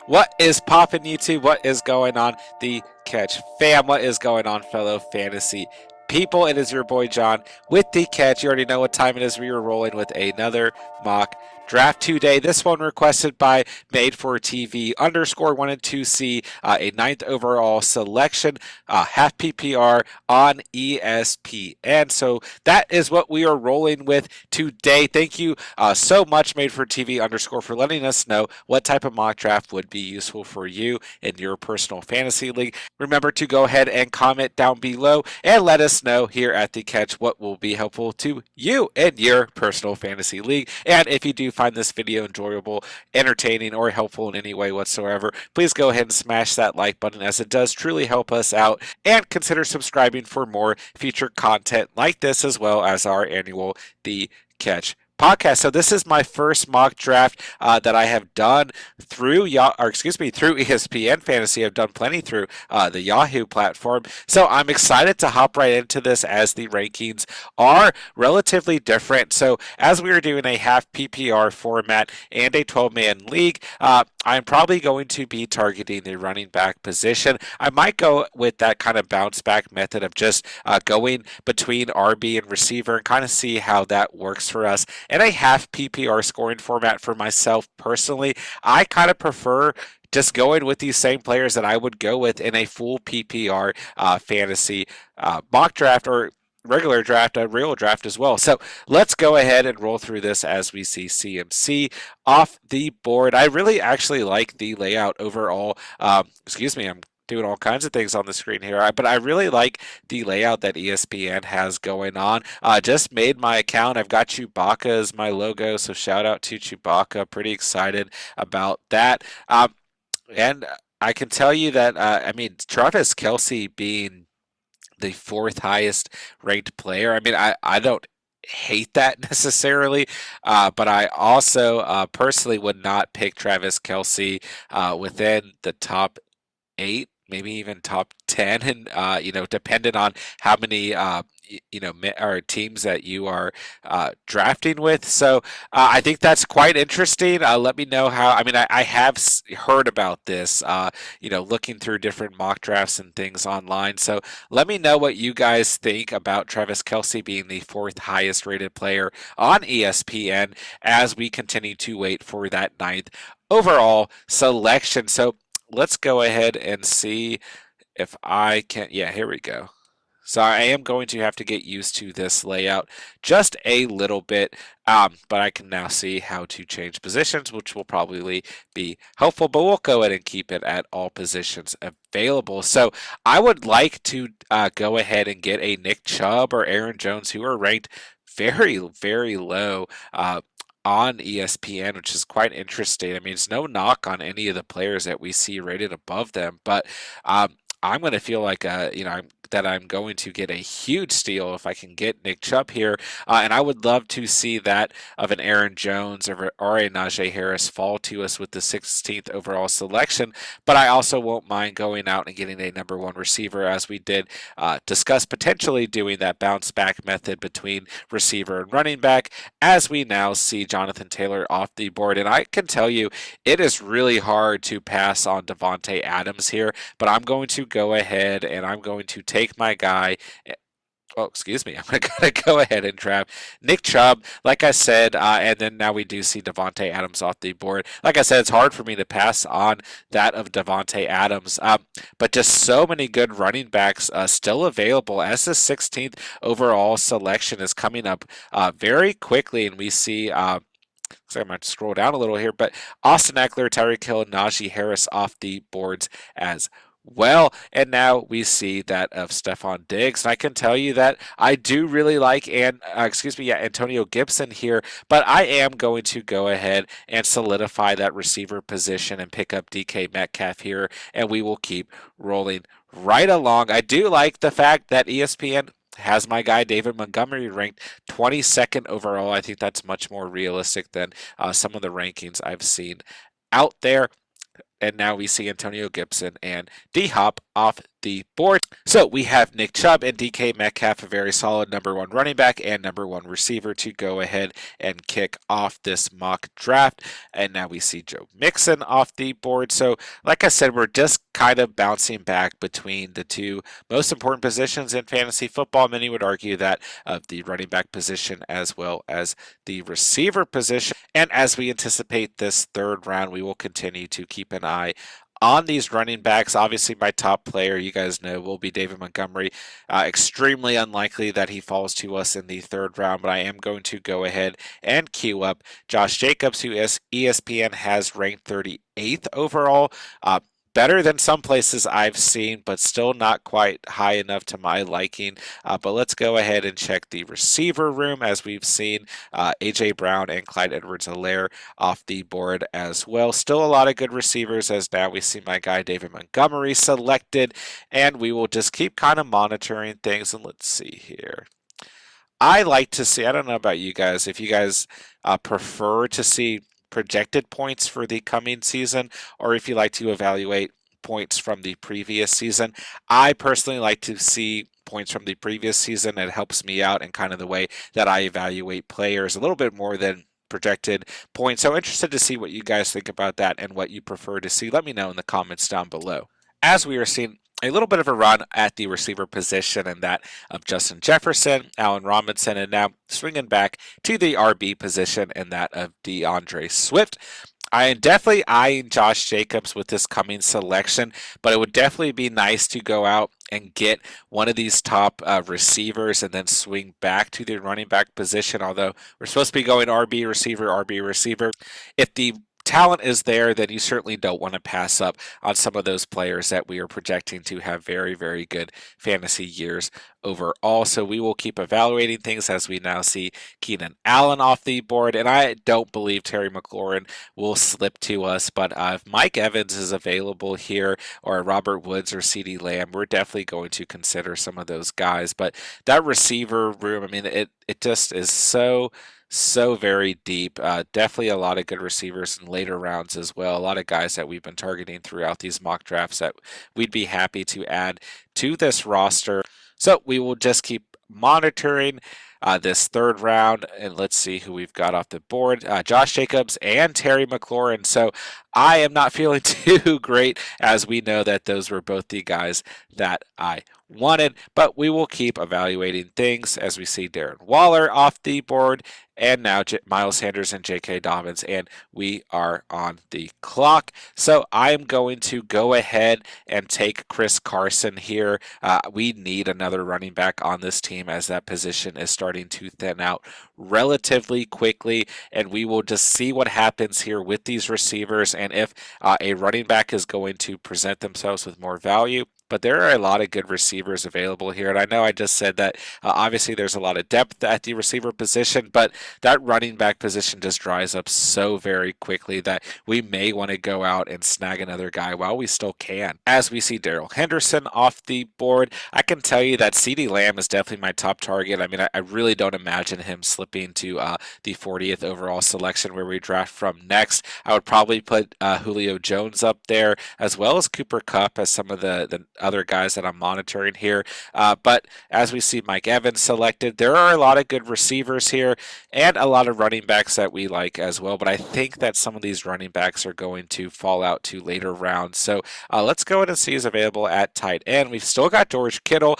What is poppin' YouTube? What is going on? The Catch fam, what is going on, fellow fantasy people? It is your boy John with the Catch. You already know what time it is. We are rolling with another mock draft today. This one requested by Made for TV _ 1 and 2C, a ninth overall selection, half PPR on ESPN. So that is what we are rolling with today. Thank you so much, Made for TV _ for letting us know what type of mock draft would be useful for you in your personal fantasy league. Remember to go ahead and comment down below and let us know here at the Catch what will be helpful to you in your personal fantasy league. And if you do find this video enjoyable, entertaining, or helpful in any way whatsoever, please go ahead and smash that like button, as it does truly help us out, and consider subscribing for more future content like this, as well as our annual The Catch podcast. So this is my first mock draft that I have done through through ESPN Fantasy. I've done plenty through the Yahoo platform. So I'm excited to hop right into this, as the rankings are relatively different. So as we are doing a half PPR format and a 12-man league, I'm probably going to be targeting the running back position. I might go with that kind of bounce back method of just going between RB and receiver and kind of see how that works for us. In a half PPR scoring format for myself personally, I kind of prefer just going with these same players that I would go with in a full PPR fantasy mock draft, or regular draft, a real draft as well. So let's go ahead and roll through this as we see CMC off the board. I really actually like the layout overall. I'm doing all kinds of things on the screen here, but I really like the layout that ESPN has going on. Just made my account. I've got Chewbacca as my logo, so shout out to Chewbacca. Pretty excited about that. And I can tell you that, Travis Kelce being the fourth highest ranked player, I don't hate that necessarily, but I also personally would not pick Travis Kelce within the top 8, maybe even top 10, and depending on how many or teams that you are drafting with. So I think that's quite interesting. Let me know how. I have heard about this, looking through different mock drafts and things online. So let me know what you guys think about Travis Kelce being the fourth highest rated player on ESPN, as we continue to wait for that ninth overall selection. So let's go ahead and see if I can. Yeah, here we go. So I am going to have to get used to this layout just a little bit, but I can now see how to change positions, which will probably be helpful, but we'll go ahead and keep it at all positions available. So I would like to go ahead and get a Nick Chubb or Aaron Jones, who are ranked very, very low on ESPN, which is quite interesting. It's no knock on any of the players that we see rated above them, but I'm going to feel like that I'm going to get a huge steal if I can get Nick Chubb here, and I would love to see that of an Aaron Jones or a Najee Harris fall to us with the 16th overall selection. But I also won't mind going out and getting a number 1 receiver, as we did discuss potentially doing that bounce back method between receiver and running back, as we now see Jonathan Taylor off the board. And I can tell you, it is really hard to pass on Davante Adams here, but I'm going to go ahead and I'm going to take my guy. Oh, excuse me. I'm going to go ahead and draft Nick Chubb, like I said, and then now we do see Davante Adams off the board. Like I said, it's hard for me to pass on that of Davante Adams, but just so many good running backs still available, as the 16th overall selection is coming up very quickly, and we see. So I'm going to scroll down a little here, but Austin Eckler, Tyreek Hill, and Najee Harris off the boards as well. And now we see that of Stephon Diggs. And I can tell you that I do really like Antonio Gibson here, but I am going to go ahead and solidify that receiver position and pick up DK Metcalf here, and we will keep rolling right along. I do like the fact that ESPN has my guy David Montgomery ranked 22nd overall. I think that's much more realistic than some of the rankings I've seen out there. And now we see Antonio Gibson and D-Hop off the board. So we have Nick Chubb and DK Metcalf, a very solid #1 running back and #1 receiver to go ahead and kick off this mock draft. And now we see Joe Mixon off the board. So like I said, we're just kind of bouncing back between the two most important positions in fantasy football. Many would argue that of the running back position as well as the receiver position. And as we anticipate this third round, we will continue to keep an eye on these running backs. Obviously, my top player, you guys know, will be David Montgomery. Extremely unlikely that he falls to us in the third round, but I am going to go ahead and queue up Josh Jacobs, who ESPN has ranked 38th overall. Better than some places I've seen, but still not quite high enough to my liking. But let's go ahead and check the receiver room, as we've seen A.J. Brown and Clyde Edwards-Helaire off the board as well. Still a lot of good receivers, as now we see my guy David Montgomery selected, and we will just keep kind of monitoring things. And let's see here. I like to see, I don't know about you guys, if you guys prefer to see projected points for the coming season, or if you like to evaluate points from the previous season. I personally like to see points from the previous season. It helps me out in kind of the way that I evaluate players a little bit more than projected points. So interested to see what you guys think about that and what you prefer to see. Let me know in the comments down below. As we are seeing a little bit of a run at the receiver position, and that of Justin Jefferson, Allen Robinson, and now swinging back to the RB position, and that of DeAndre Swift. I am definitely eyeing Josh Jacobs with this coming selection, but it would definitely be nice to go out and get one of these top receivers and then swing back to the running back position, although we're supposed to be going RB receiver. If the talent is there, then you certainly don't want to pass up on some of those players that we are projecting to have very, very good fantasy years overall. So we will keep evaluating things as we now see Keenan Allen off the board, and I don't believe Terry McLaurin will slip to us, but if Mike Evans is available here, or Robert Woods or CeeDee Lamb, we're definitely going to consider some of those guys. But that receiver room, I mean, it just is so very deep. Definitely a lot of good receivers in later rounds as well. A lot of guys that we've been targeting throughout these mock drafts that we'd be happy to add to this roster. So we will just keep monitoring this third round, and let's see who we've got off the board. Josh Jacobs and Terry McLaurin. So I am not feeling too great, as we know that those were both the guys that I wanted, but we will keep evaluating things as we see Darren Waller off the board, and now Miles Sanders and J.K. Dobbins, and we are on the clock. So I am going to go ahead and take Chris Carson here. We need another running back on this team, as that position is starting to thin out relatively quickly, and we will just see what happens here with these receivers, and if a running back is going to present themselves with more value. But there are a lot of good receivers available here. And I know I just said that obviously there's a lot of depth at the receiver position, but that running back position just dries up so very quickly that we may want to go out and snag another guy while we still can. As we see Darrell Henderson off the board, I can tell you that CeeDee Lamb is definitely my top target. I mean, I really don't imagine him slipping to the 40th overall selection, where we draft from next. I would probably put Julio Jones up there, as well as Cooper Kupp, as some of the other guys that I'm monitoring here. But as we see Mike Evans selected, there are a lot of good receivers here and a lot of running backs that we like as well. But I think that some of these running backs are going to fall out to later rounds. So let's go ahead and see who's available at tight end. We've still got George Kittle.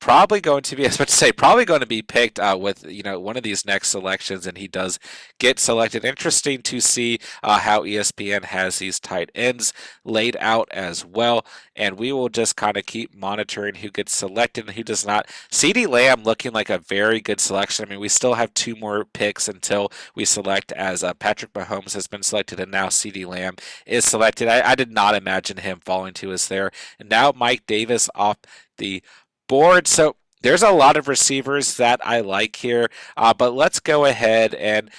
Probably going to be, I was about to say, probably going to be picked with one of these next selections, and he does get selected. Interesting to see how ESPN has these tight ends laid out as well, and we will just kind of keep monitoring who gets selected and who does not. CeeDee Lamb looking like a very good selection. I mean, we still have 2 more picks until we select, as Patrick Mahomes has been selected, and now CeeDee Lamb is selected. I did not imagine him falling to us there. And now Mike Davis off the board. So there's a lot of receivers that I like here, but let's go ahead and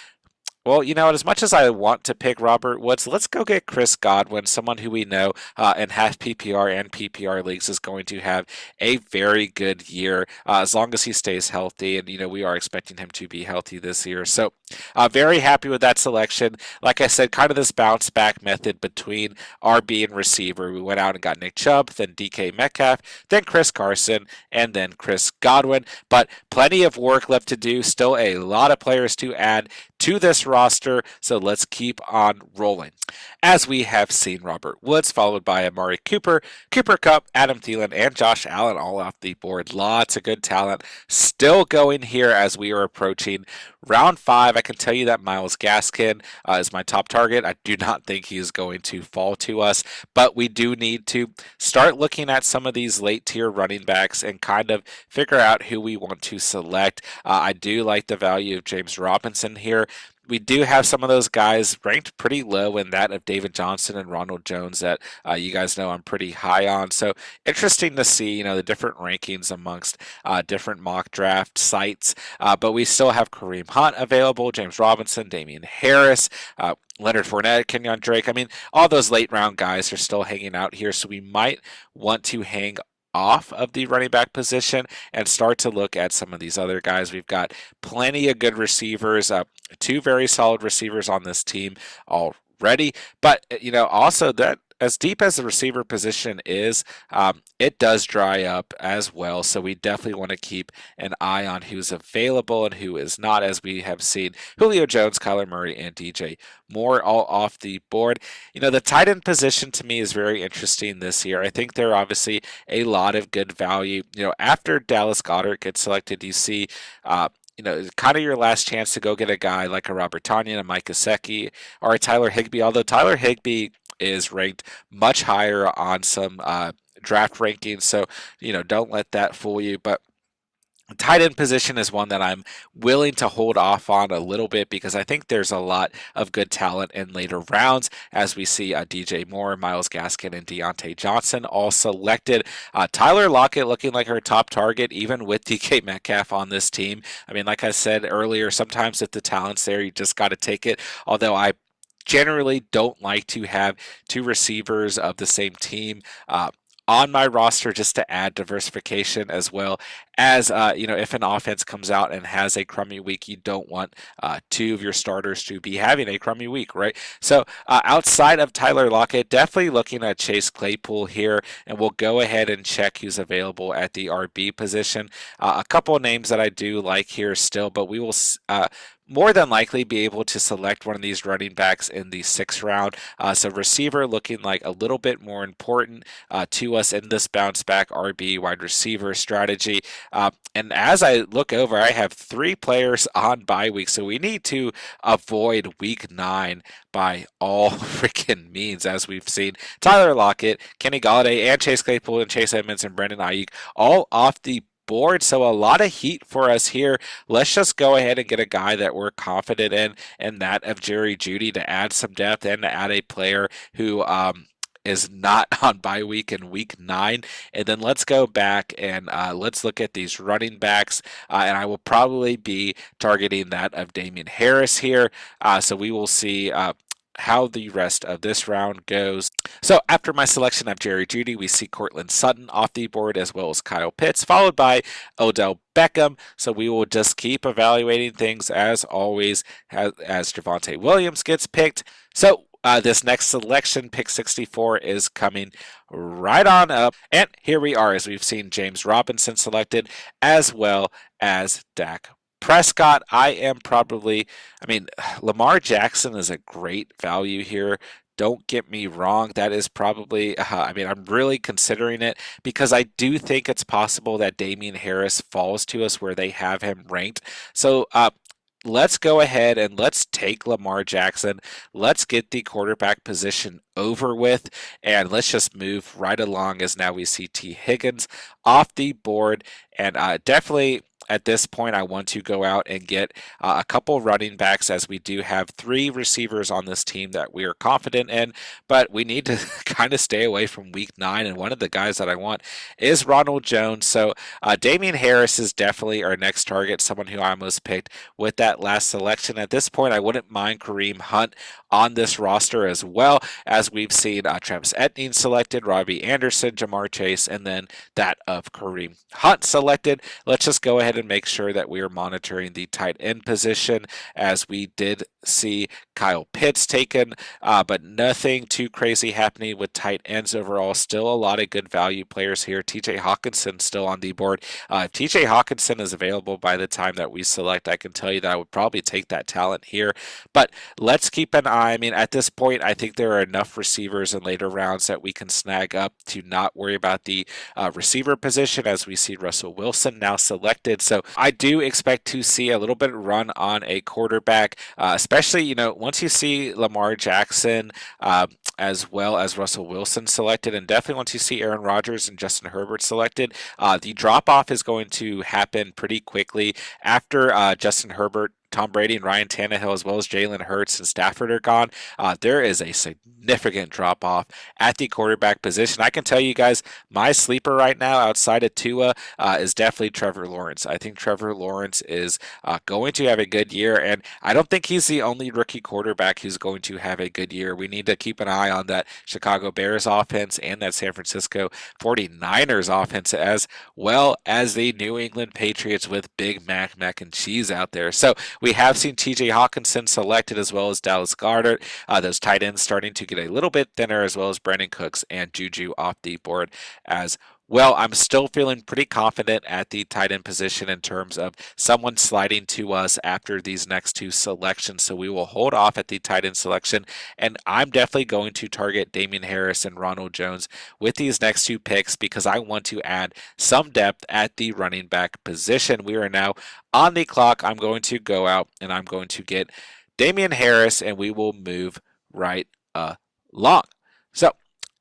Well, as much as I want to pick Robert Woods, let's go get Chris Godwin, someone who we know in half PPR and PPR leagues is going to have a very good year as long as he stays healthy. And, we are expecting him to be healthy this year. So, very happy with that selection. Like I said, kind of this bounce back method between RB and receiver. We went out and got Nick Chubb, then DK Metcalf, then Chris Carson, and then Chris Godwin. But plenty of work left to do. Still a lot of players to add to this roster, so let's keep on rolling. As we have seen Robert Woods, followed by Amari Cooper, Cooper Kupp, Adam Thielen, and Josh Allen all off the board. Lots of good talent still going here as we are approaching round 5. I can tell you that Myles Gaskin is my top target. I do not think he is going to fall to us, but we do need to start looking at some of these late tier running backs and kind of figure out who we want to select. I do like the value of James Robinson here. We do have some of those guys ranked pretty low in that of David Johnson and Ronald Jones that you guys know I'm pretty high on. So interesting to see, the different rankings amongst different mock draft sites. But we still have Kareem Hunt available, James Robinson, Damian Harris, Leonard Fournette, Kenyon Drake. I mean, all those late round guys are still hanging out here. So we might want to hang off of the running back position and start to look at some of these other guys. We've got plenty of good receivers, 2 very solid receivers on this team already, but also that as deep as the receiver position is, it does dry up as well. So we definitely want to keep an eye on who's available and who is not, as we have seen Julio Jones, Kyler Murray, and DJ Moore all off the board. The tight end position to me is very interesting this year. I think there are obviously a lot of good value. After Dallas Goedert gets selected, you see kind of your last chance to go get a guy like a Robert Tonyan, a Mike Gesicki, or a Tyler Higbee, although Tyler Higbee is ranked much higher on some draft rankings, so don't let that fool you. But tight end position is one that I'm willing to hold off on a little bit because I think there's a lot of good talent in later rounds, as we see DJ Moore, Myles Gaskin, and Deontay Johnson all selected. Tyler Lockett looking like her top target, even with DK Metcalf on this team. I mean, like I said earlier, sometimes if the talent's there, you just got to take it. Although I generally don't like to have 2 receivers of the same team on my roster just to add diversification, as well as if an offense comes out and has a crummy week, you don't want 2 of your starters to be having a crummy week, right? So outside of Tyler Lockett, definitely looking at Chase Claypool here, and we'll go ahead and check who's available at the RB position. A couple of names that I do like here still, but we will more than likely be able to select one of these running backs in the 6th round. So receiver looking like a little bit more important to us in this bounce back RB wide receiver strategy. And as I look over, I have 3 players on bye week, so we need to avoid week 9 by all freaking means, as we've seen Tyler Lockett, Kenny Golladay, and Chase Claypool, and Chase Edmonds, and Brandon Ayuk all off the board. So a lot of heat for us here. Let's just go ahead and get a guy that we're confident in, and that of Jerry Jeudy, to add some depth and to add a player who is not on bye week in week 9. And then let's go back and let's look at these running backs. And I will probably be targeting that of Damian Harris here. So we will see how the rest of this round goes. So after my selection of Jerry Jeudy, we see Cortland Sutton off the board, as well as Kyle Pitts, followed by Odell Beckham. So we will just keep evaluating things as always as Javonte Williams gets picked. So this next selection, pick 64, is coming right on up. And here we are, as we've seen James Robinson selected, as well as Dak Prescott. Lamar Jackson is a great value here. Don't get me wrong, that is probably, I'm really considering it because I do think it's possible that Damian Harris falls to us where they have him ranked. So let's go ahead and let's take Lamar Jackson. Let's get the quarterback position over with, and let's just move right along, as now we see T. Higgins off the board. And definitely at this point, I want to go out and get a couple running backs, as we do have 3 receivers on this team that we are confident in, but we need to kind of stay away from week 9. And one of the guys that I want is Ronald Jones. So Damian Harris is definitely our next target, someone who I almost picked with that last selection. At this point, I wouldn't mind Kareem Hunt on this roster as well, as we've seen Travis Etienne selected, Robbie Anderson, Jamar Chase, and then that of Kareem Hunt selected. Let's just go ahead and make sure that we are monitoring the tight end position, as we did see Kyle Pitts taken, but nothing too crazy happening with tight ends overall. Still a lot of good value players here. TJ Hawkinson still on the board. If TJ Hawkinson is available by the time that we select, I can tell you that I would probably take that talent here. But let's keep an eye. I mean, at this point, I think there are enough receivers in later rounds that we can snag up to not worry about the receiver position, as we see Russell Wilson now selected. So I do expect to see a little bit of run on a quarterback, especially, once you see Lamar Jackson as well as Russell Wilson selected, and definitely once you see Aaron Rodgers and Justin Herbert selected, the drop-off is going to happen pretty quickly after Justin Herbert, Tom Brady, and Ryan Tannehill, as well as Jalen Hurts and Stafford are gone. There is a significant drop off at the quarterback position. I can tell you guys, my sleeper right now outside of Tua is definitely Trevor Lawrence. I think Trevor Lawrence is going to have a good year, and I don't think he's the only rookie quarterback who's going to have a good year. We need to keep an eye on that Chicago Bears offense and that San Francisco 49ers offense, as well as the New England Patriots with Big Mac and cheese out there. So we have seen TJ Hawkinson selected, as well as Dallas Goedert. Those tight ends starting to get a little bit thinner, as well as Brandon Cooks and Juju off the board as well. I'm still feeling pretty confident at the tight end position in terms of someone sliding to us after these next 2 selections. So we will hold off at the tight end selection, and I'm definitely going to target Damian Harris and Ronald Jones with these next 2 picks, because I want to add some depth at the running back position. We are now on the clock. I'm going to go out and I'm going to get Damian Harris, and we will move right along. So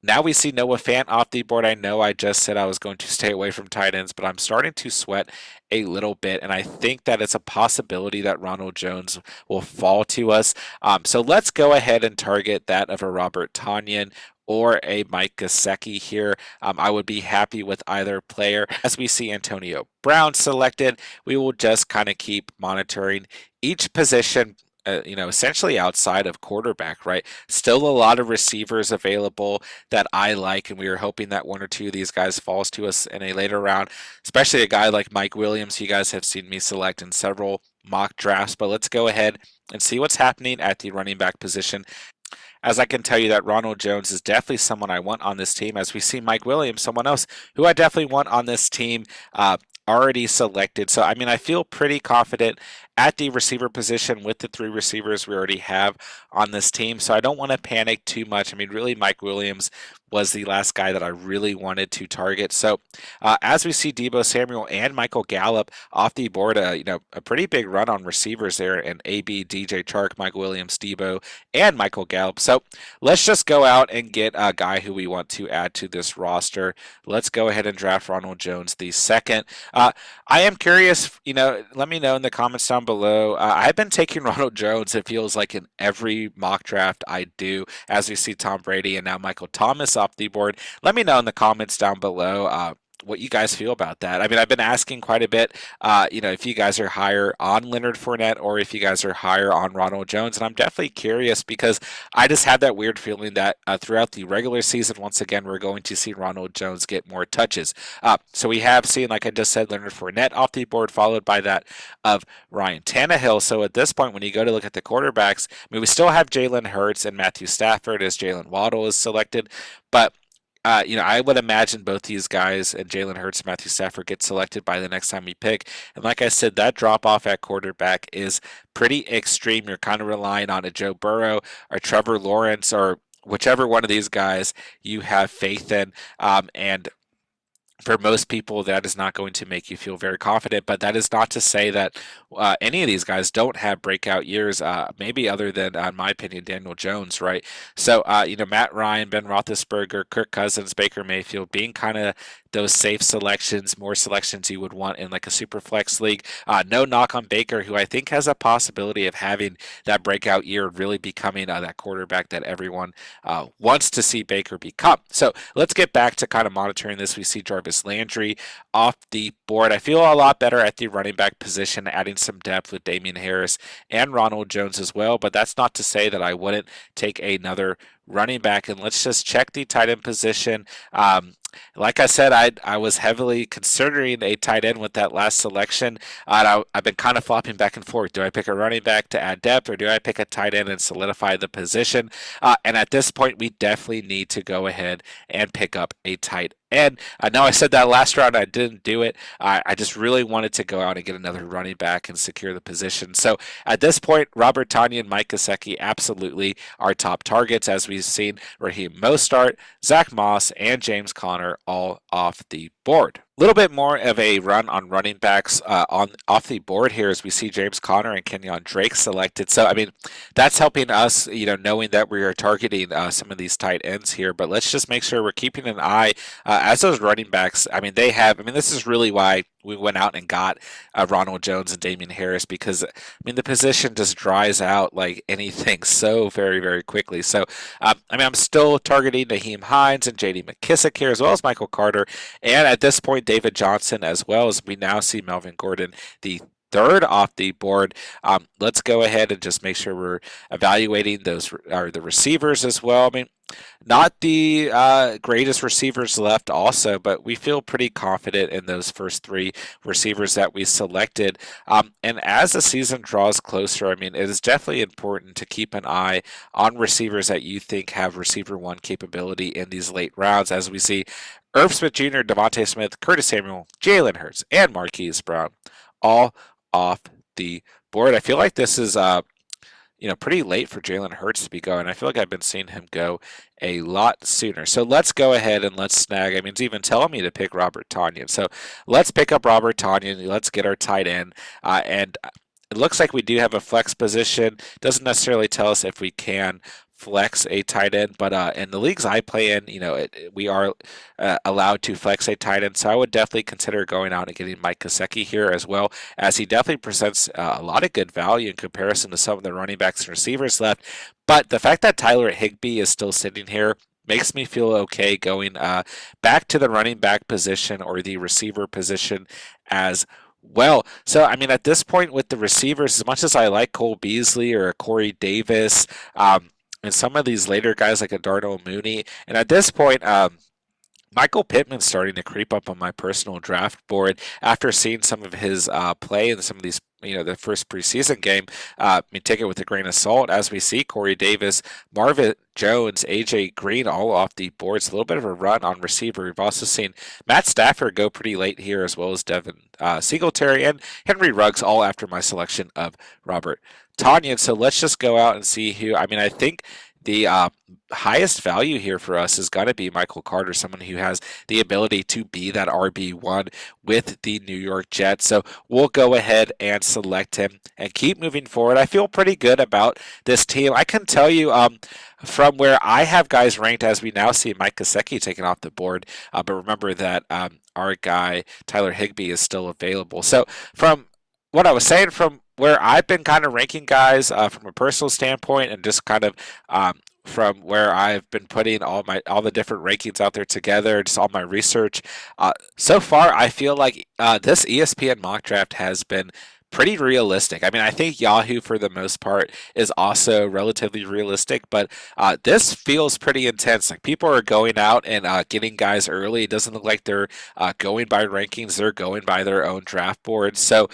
now we see Noah Fant off the board. I know I just said I was going to stay away from tight ends, but I'm starting to sweat a little bit, and I think that it's a possibility that Ronald Jones will fall to us. So let's go ahead and target that of a Robert Tonyan or a Mike Gesicki here. I would be happy with either player. As we see Antonio Brown selected, we will just kind of keep monitoring each position, essentially outside of quarterback, right? Still a lot of receivers available that I like, and we are hoping that 1 or 2 of these guys falls to us in a later round, especially a guy like Mike Williams. You guys have seen me select in several mock drafts, but let's go ahead and see what's happening at the running back position, as I can tell you that Ronald Jones is definitely someone I want on this team, as we see Mike Williams, someone else who I definitely want on this team, already selected. So, I mean, I feel pretty confident at the receiver position with the 3 receivers we already have on this team. So I don't want to panic too much. I mean, really, Mike Williams was the last guy that I really wanted to target. So as we see Deebo Samuel and Michael Gallup off the board, a pretty big run on receivers there, and AB, DJ Chark, Mike Williams, Deebo, and Michael Gallup. So let's just go out and get a guy who we want to add to this roster. Let's go ahead and draft Ronald Jones the second. I am curious, let me know in the comments down below. I've been taking Ronald Jones, it feels like, in every mock draft I do, as we see Tom Brady and now Michael Thomas off the board. Let me know in the comments down below what you guys feel about that. I mean, I've been asking quite a bit, if you guys are higher on Leonard Fournette or if you guys are higher on Ronald Jones. And I'm definitely curious, because I just have that weird feeling that throughout the regular season, once again, we're going to see Ronald Jones get more touches. So we have seen, like I just said, Leonard Fournette off the board, followed by that of Ryan Tannehill. So at this point, when you go to look at the quarterbacks, I mean, we still have Jalen Hurts and Matthew Stafford as Jalen Waddle is selected, but I would imagine both these guys, and Jalen Hurts and Matthew Stafford, get selected by the next time we pick. And like I said, that drop off at quarterback is pretty extreme. You're kind of relying on a Joe Burrow or Trevor Lawrence or whichever one of these guys you have faith in. And for most people, that is not going to make you feel very confident, but that is not to say that any of these guys don't have breakout years, maybe other than, in my opinion, Daniel Jones, right? So, Matt Ryan, Ben Roethlisberger, Kirk Cousins, Baker Mayfield being kind of those safe selections, more selections you would want in like a super flex league. No knock on Baker, who I think has a possibility of having that breakout year, really becoming that quarterback that everyone wants to see Baker become. So let's get back to kind of monitoring this. We see Jarvis Landry off the board. I feel a lot better at the running back position, adding some depth with Damian Harris and Ronald Jones as well, but that's not to say that I wouldn't take another running back. And let's just check the tight end position. Like I said, I was heavily considering a tight end with that last selection. I've been kind of flopping back and forth. Do I pick a running back to add depth, or do I pick a tight end and solidify the position? And at this point, we definitely need to go ahead and pick up a tight end. I know I said that last round, I didn't do it. I just really wanted to go out and get another running back and secure the position. So at this point, Robert Tonyan and Mike Gesicki absolutely are top targets, as we've seen Raheem Mostert, Zach Moss, and James Conner all off the board. A little bit more of a run on running backs on off the board here as we see James Conner and Kenyon Drake selected. So I mean, that's helping us, knowing that we are targeting some of these tight ends here. But let's just make sure we're keeping an eye as those running backs. I mean, this is really why we went out and got Ronald Jones and Damian Harris, because the position just dries out like anything so very, very quickly. So I'm still targeting Naheem Hines and J.D. McKissick here, as well as Michael Carter, and at this point David Johnson, as well as we now see Melvin Gordon, the third off the board. Let's go ahead and just make sure we're evaluating the receivers as well. Not the greatest receivers left also, but we feel pretty confident in those first three receivers that we selected. And as the season draws closer, it is definitely important to keep an eye on receivers that you think have receiver one capability in these late rounds, as we see Irv Smith Jr., Devontae Smith, Curtis Samuel, Jalen Hurts, and Marquise Brown all off the board. I feel like this is pretty late for Jalen Hurts to be going. I feel like I've been seeing him go a lot sooner. So let's go ahead and let's snag. It's even telling me to pick Robert Tonyan. So let's pick up Robert Tonyan. Let's get our tight end. And it looks like we do have a flex position. Doesn't necessarily tell us if we can flex a tight end, but in the leagues I play in, we are allowed to flex a tight end, so I would definitely consider going out and getting Mike Gesicki here, as well as he definitely presents a lot of good value in comparison to some of the running backs and receivers left. But the fact that Tyler Higbee is still sitting here makes me feel okay going back to the running back position or the receiver position as well. So at this point with the receivers, as much as I like Cole Beasley or Corey Davis, and some of these later guys like a Darnell Mooney, and at this point, Michael Pittman's starting to creep up on my personal draft board after seeing some of his play in some of these, the first preseason game. Take it with a grain of salt, as we see Corey Davis, Marvin Jones, AJ Green all off the boards. A little bit of a run on receiver. We've also seen Matt Stafford go pretty late here, as well as Devin Singletary and Henry Ruggs, all after my selection of Robert Tonyan. So let's just go out and see who. I think the highest value here for us is going to be Michael Carter, someone who has the ability to be that RB1 with the New York Jets. So we'll go ahead and select him and keep moving forward. I feel pretty good about this team. I can tell you from where I have guys ranked, as we now see Mike Gesicki taken off the board, but remember that our guy Tyler Higbee is still available. So from what I was saying, from where I've been kind of ranking guys from a personal standpoint, and just kind of from where I've been putting all the different rankings out there together, just all my research, so far I feel like this ESPN mock draft has been pretty realistic. I think Yahoo for the most part is also relatively realistic, but this feels pretty intense. Like, people are going out and getting guys early. It doesn't look like they're going by rankings. They're going by their own draft boards. So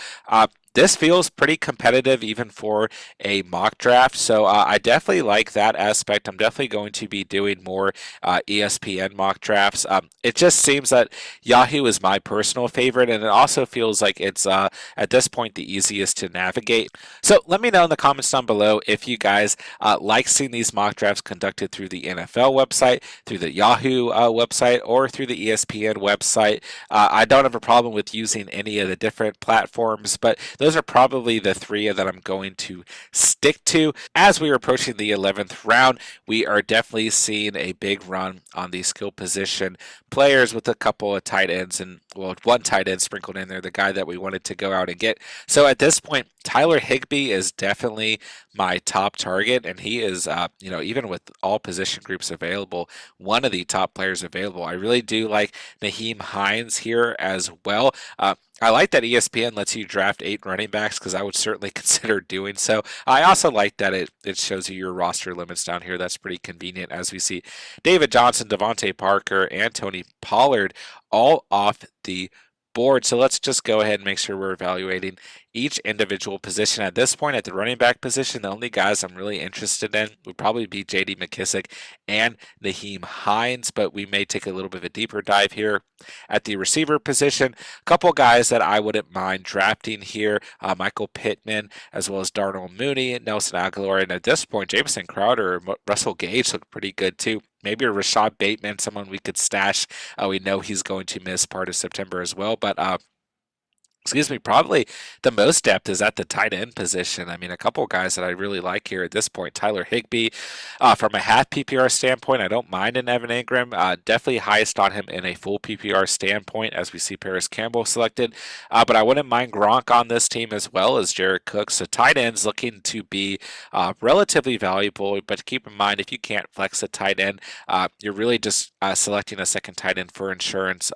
this feels pretty competitive even for a mock draft. So I definitely like that aspect. I'm definitely going to be doing more ESPN mock drafts. It just seems that Yahoo is my personal favorite, and it also feels like it's at this point the easiest to navigate. So let me know in the comments down below if you guys like seeing these mock drafts conducted through the NFL website, through the Yahoo website, or through the ESPN website. I don't have a problem with using any of the different platforms, but those are probably the three that I'm going to stick to. As we are approaching the 11th round, we are definitely seeing a big run on the skill position players with a couple of tight ends and, well, one tight end sprinkled in there, the guy that we wanted to go out and get. So at this point, Tyler Higbee is definitely my top target, and he is, even with all position groups available, one of the top players available. I really do like Naheem Hines here as well. I like that ESPN lets you draft 8 running backs because I would certainly consider doing so. I also like that it shows you your roster limits down here. That's pretty convenient as we see David Johnson, Devontae Parker, and Tony Pollard all off the board. So let's just go ahead and make sure we're evaluating each individual position. At this point, at the running back position, the only guys I'm really interested in would probably be J.D. McKissick and Naheem Hines, but we may take a little bit of a deeper dive here. At the receiver position, a couple guys that I wouldn't mind drafting here, Michael Pittman, as well as Darnell Mooney, Nelson Aguilar, and at this point, Jamison Crowder, Russell Gage look pretty good too. Maybe a Rashad Bateman, someone we could stash. We know he's going to miss part of September as well, but probably the most depth is at the tight end position. I mean, a couple of guys that I really like here at this point. Tyler Higbee, from a half PPR standpoint, I don't mind an Evan Ingram. Definitely highest on him in a full PPR standpoint, as we see Paris Campbell selected. But I wouldn't mind Gronk on this team as well as Jared Cook. So tight ends looking to be relatively valuable. But keep in mind, if you can't flex a tight end, you're really just selecting a second tight end for insurance,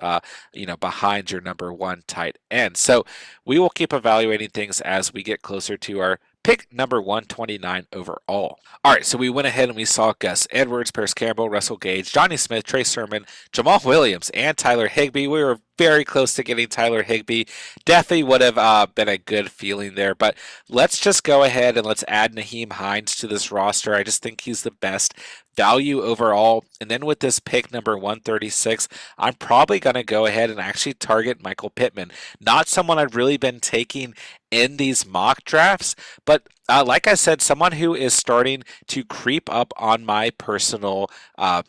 behind your number one tight end. So we will keep evaluating things as we get closer to our pick number 129 overall. All right, so we went ahead and we saw Gus Edwards, Paris Campbell, Russell Gage, Johnny Smith, Trey Sermon, Jamal Williams, and Tyler Higbee. We were very close to getting Tyler Higbee. Definitely would have been a good feeling there, but let's just go ahead and let's add Naheem Hines to this roster. I just think he's the best value overall. And then with this pick number 136, I'm probably going to go ahead and actually target Michael Pittman. Not someone I've really been taking in these mock drafts, but like I said, someone who is starting to creep up on my personal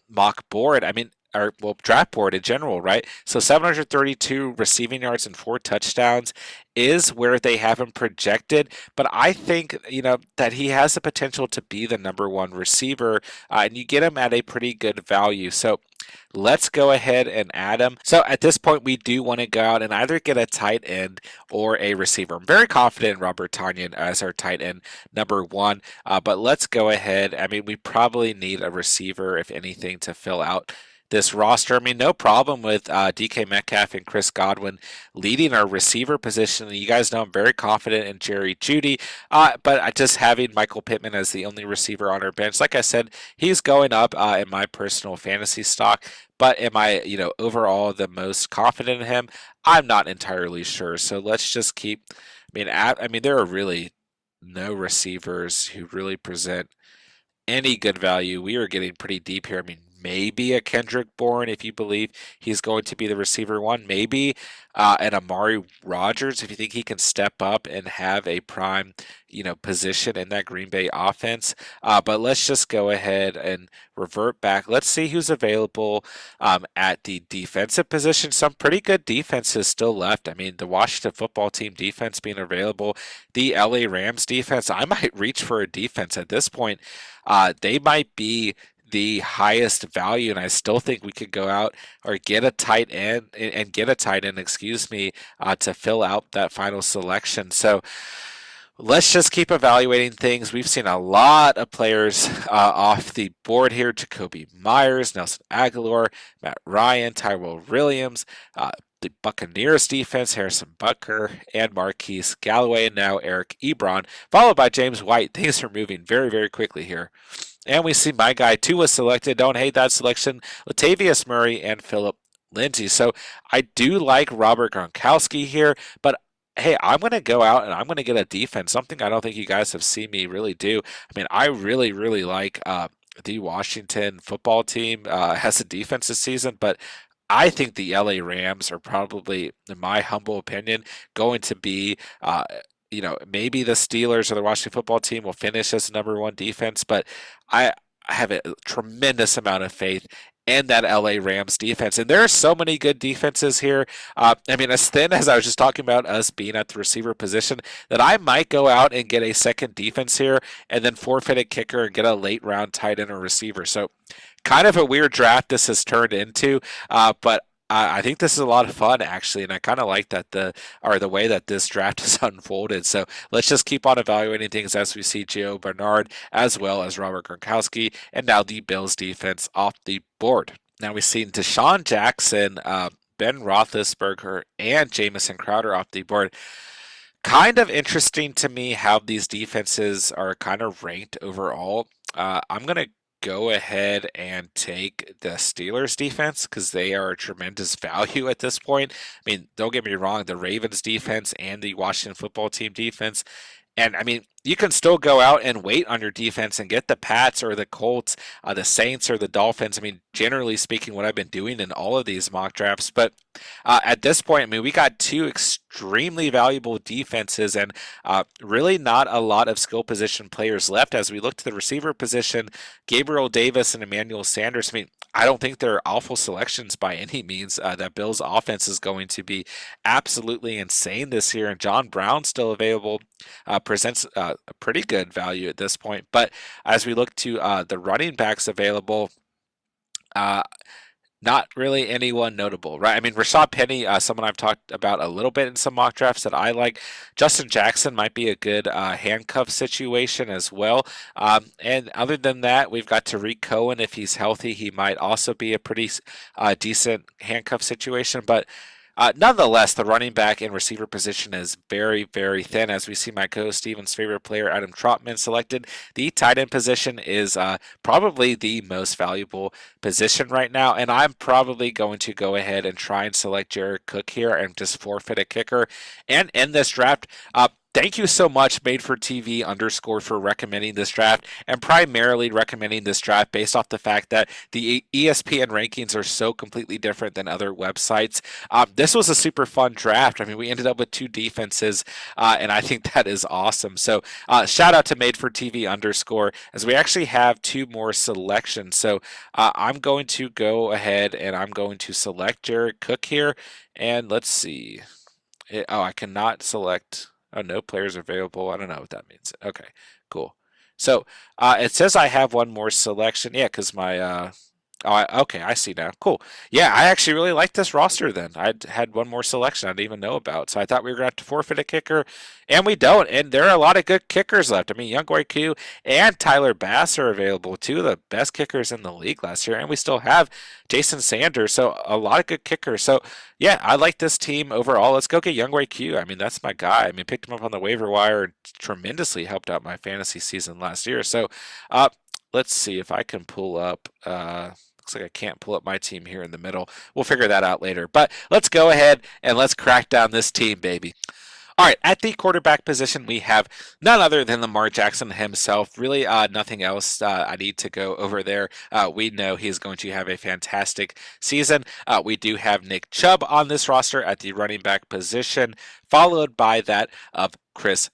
mock board. I mean, draft board in general, right? So 732 receiving yards and 4 touchdowns is where they have him projected. But I think, that he has the potential to be the number one receiver, and you get him at a pretty good value. So let's go ahead and add him. So at this point, we do want to go out and either get a tight end or a receiver. I'm very confident in Robert Tonyan as our tight end number one, but let's go ahead. I mean, we probably need a receiver, if anything, to fill out this roster. I mean, no problem with DK Metcalf and Chris Godwin leading our receiver position. You guys know I'm very confident in Jerry Jeudy, but just having Michael Pittman as the only receiver on our bench, like I said, he's going up in my personal fantasy stock. But am I, overall the most confident in him? I'm not entirely sure. So let's just keep. I mean, there are really no receivers who really present any good value. We are getting pretty deep here. I mean, maybe a Kendrick Bourne if you believe he's going to be the receiver one. Maybe an Amari Rogers if you think he can step up and have a prime, position in that Green Bay offense. But let's just go ahead and revert back. Let's see who's available at the defensive position. Some pretty good defenses still left. I mean, the Washington football team defense being available, the LA Rams defense. I might reach for a defense at this point. They might be the highest value, and I still think we could go out or get a tight end to fill out that final selection. So let's just keep evaluating things. We've seen a lot of players off the board here. Jacoby Myers, Nelson Aguilar, Matt Ryan, Tyrell Williams, the Buccaneers defense, Harrison Butker, and Marquise Galloway, and now Eric Ebron, followed by James White. Things are moving very, very quickly here. And we see my guy Tua selected. Don't hate that selection. Latavius Murray and Philip Lindsay. So I do like Robert Gronkowski here, but hey, I'm going to go out and I'm going to get a defense, something I don't think you guys have seen me really do. I mean, I really, really like the Washington football team has a defense this season, but I think the LA Rams are probably, in my humble opinion, going to be maybe the Steelers or the Washington football team will finish as the number one defense, but I have a tremendous amount of faith and that LA Rams defense. And there are so many good defenses here. I mean, as thin as I was just talking about us being at the receiver position, that I might go out and get a second defense here and then forfeit a kicker and get a late round tight end or receiver. So kind of a weird draft this has turned into, but I think this is a lot of fun actually, and I kind of like that the way that this draft has unfolded. So let's just keep on evaluating things as we see Gio Bernard as well as Robert Gronkowski, and now the Bills defense off the board. Now we've seen Deshaun Jackson, Ben Roethlisberger, and Jamison Crowder off the board. Kind of interesting to me how these defenses are kind of ranked overall. I'm going to go ahead and take the Steelers defense because they are a tremendous value at this point. I mean, don't get me wrong, the Ravens defense and the Washington football team defense. And I mean, you can still go out and wait on your defense and get the Pats or the Colts, the Saints or the Dolphins. I mean, generally speaking, what I've been doing in all of these mock drafts. But at this point, I mean, we got two extremely valuable defenses and really not a lot of skill position players left. As we look to the receiver position, Gabriel Davis and Emmanuel Sanders, I mean, I don't think they're awful selections by any means. That Bills offense is going to be absolutely insane this year, and John Brown still available presents a pretty good value at this point. But as we look to the running backs available, uh, not really anyone notable, right? I mean, Rashad Penny, someone I've talked about a little bit in some mock drafts that I like. Justin Jackson might be a good handcuff situation as well. And other than that, we've got Tariq Cohen. If he's healthy, he might also be a pretty decent handcuff situation. But nonetheless, the running back and receiver position is very, very thin. As we see my co-host Steven's favorite player, Adam Trotman, selected. The tight end position is probably the most valuable position right now, and I'm probably going to go ahead and try and select Jared Cook here and just forfeit a kicker and end this draft. Thank you so much, Made for TV _ for recommending this draft and primarily recommending this draft based off the fact that the ESPN rankings are so completely different than other websites. This was a super fun draft. I mean, we ended up with two defenses, and I think that is awesome. So shout out to Made for TV _ as we actually have two more selections. So I'm going to go ahead and I'm going to select Jared Cook here, and let's see. I cannot select. Oh, no players available. I don't know what that means. Okay, cool. So it says I have one more selection. Yeah, because my okay, I see now. Cool. Yeah, I actually really like this roster then. I had one more selection I didn't even know about. So I thought we were going to have to forfeit a kicker, and we don't. And there are a lot of good kickers left. I mean, Younghoe Koo and Tyler Bass are available, two of the best kickers in the league last year. And we still have Jason Sanders. So a lot of good kickers. So yeah, I like this team overall. Let's go get Younghoe Koo. I mean, that's my guy. I mean, picked him up on the waiver wire and tremendously helped out my fantasy season last year. So let's see if I can pull up. Looks like I can't pull up my team here in the middle. We'll figure that out later. But let's go ahead and let's crack down this team, baby. All right, at the quarterback position, we have none other than Lamar Jackson himself. Really, nothing else I need to go over there. We know he's going to have a fantastic season. We do have Nick Chubb on this roster at the running back position, followed by that of Chris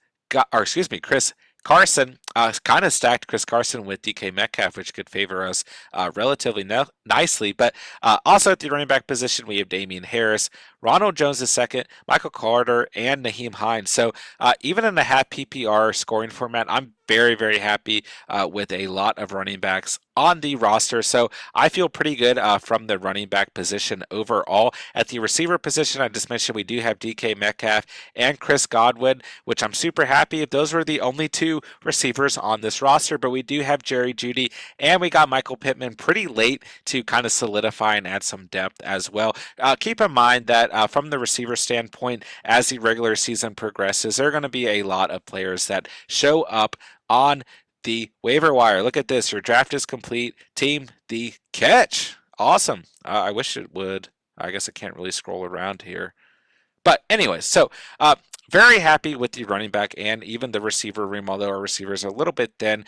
Carson, kind of stacked Chris Carson with DK Metcalf, which could favor us relatively nicely. But also at the running back position, we have Damian Harris, Ronald Jones II, Michael Carter, and Naheem Hines. So even in a half PPR scoring format, I'm very, very happy with a lot of running backs on the roster. So I feel pretty good from the running back position overall. At the receiver position, I just mentioned we do have DK Metcalf and Chris Godwin, which I'm super happy if those were the only two receivers on this roster. But we do have Jerry Jeudy and we got Michael Pittman pretty late to kind of solidify and add some depth as well. Keep in mind that from the receiver standpoint, as the regular season progresses, there are going to be a lot of players that show up on the waiver wire. Look at this. Your draft is complete. Team the catch. Awesome. I wish it would. I guess I can't really scroll around here. But anyways, so very happy with the running back and even the receiver room, although our receivers are a little bit thin.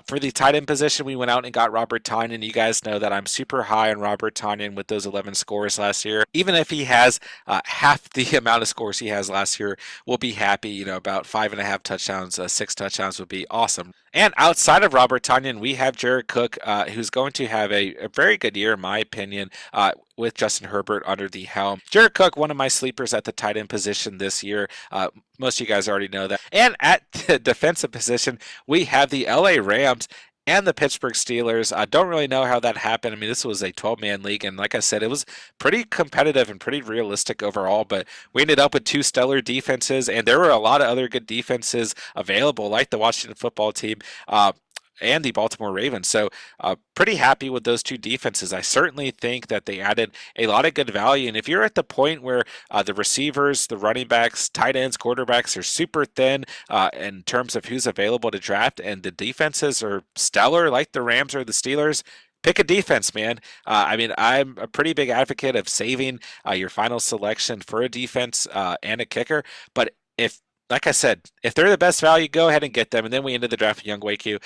For the tight end position, we went out and got Robert Tonyan. You guys know that I'm super high on Robert Tonyan with those 11 scores last year. Even if he has half the amount of scores he has last year, we'll be happy. You know, about 5.5 touchdowns, 6 touchdowns would be awesome. And outside of Robert Tonyan, we have Jared Cook, who's going to have a very good year, in my opinion, with Justin Herbert under the helm. Jared Cook, one of my sleepers at the tight end position this year. Most of you guys already know that. And at the defensive position, we have the LA Rams and the Pittsburgh Steelers. I don't really know how that happened. I mean, this was a 12-man league, and like I said, it was pretty competitive and pretty realistic overall, but we ended up with two stellar defenses, and there were a lot of other good defenses available, like the Washington football team. And the Baltimore Ravens. So pretty happy with those two defenses. I certainly think that they added a lot of good value. And if you're at the point where the receivers, the running backs, tight ends, quarterbacks are super thin in terms of who's available to draft, and the defenses are stellar like the Rams or the Steelers, pick a defense, man. I mean, I'm a pretty big advocate of saving your final selection for a defense and a kicker. But like I said, if they're the best value, go ahead and get them. And then we ended the draft with Young Waku,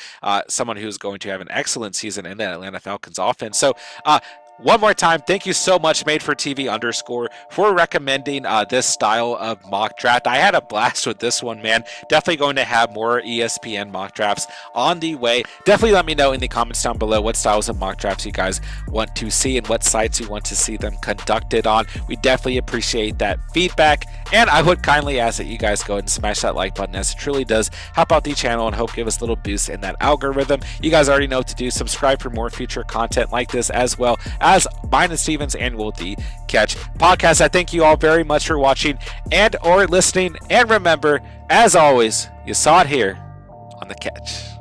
someone who's going to have an excellent season in the Atlanta Falcons offense. So one more time, thank you so much, Made4TV_, for recommending this style of mock draft. I had a blast with this one, man. Definitely going to have more ESPN mock drafts on the way. Definitely let me know in the comments down below what styles of mock drafts you guys want to see and what sites you want to see them conducted on. We definitely appreciate that feedback, and I would kindly ask that you guys go ahead and smash that like button, as it truly does help out the channel and help give us a little boost in that algorithm. You guys already know what to do. Subscribe for more future content like this, as well as mine and Steven's annual The Catch podcast. I thank you all very much for watching and or listening. And remember, as always, you saw it here on The Catch.